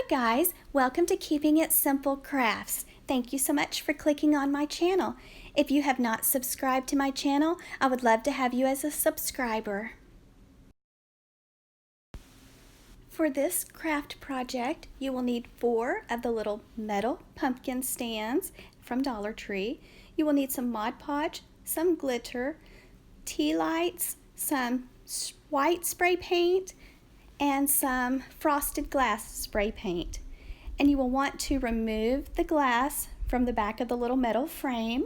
guys, welcome to Keeping It Simple Crafts. Thank you so much for clicking on my channel. If you have not subscribed to my channel, I would love to have you as a subscriber. For this craft project, you will need 4 of the little metal pumpkin stands from Dollar Tree. You will need some Mod Podge, some glitter, tea lights, some white spray paint, and some frosted glass spray paint. And you will want to remove the glass from the back of the little metal frame.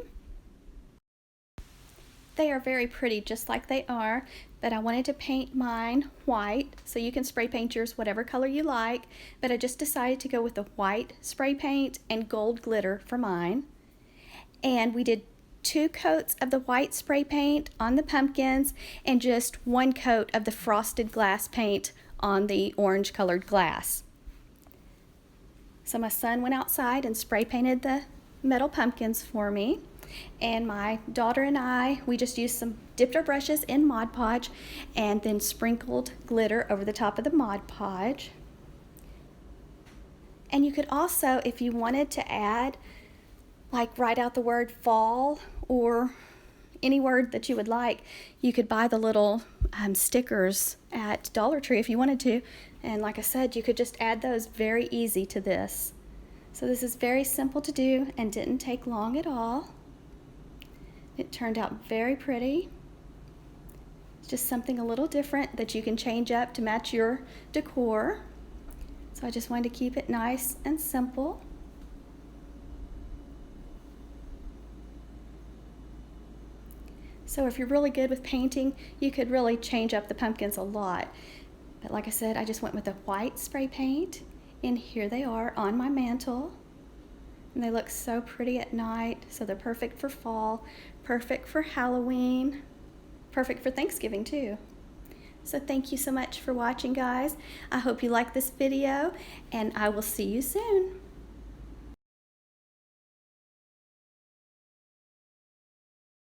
They are very pretty just like they are, but I wanted to paint mine white, so you can spray paint yours whatever color you like, but I just decided to go with the white spray paint and gold glitter for mine. And we did 2 coats of the white spray paint on the pumpkins and just 1 coat of the frosted glass paint on the orange colored glass. So my son went outside and spray painted the metal pumpkins for me, and my daughter and we just dipped our brushes in Mod Podge and then sprinkled glitter over the top of the Mod Podge. And you could also, if you wanted to add, like write out the word fall or any word that you would like, you could buy the little stickers at Dollar Tree if you wanted to, and like I said, you could just add those very easy to this. So this is very simple to do and didn't take long at all. It turned out very pretty. It's just something a little different that you can change up to match your decor. So I just wanted to keep it nice and simple. So if you're really good with painting, you could really change up the pumpkins a lot. But like I said, I just went with the white spray paint, and here they are on my mantle. And they look so pretty at night, so they're perfect for fall, perfect for Halloween, perfect for Thanksgiving too. So thank you so much for watching, guys. I hope you like this video, and I will see you soon.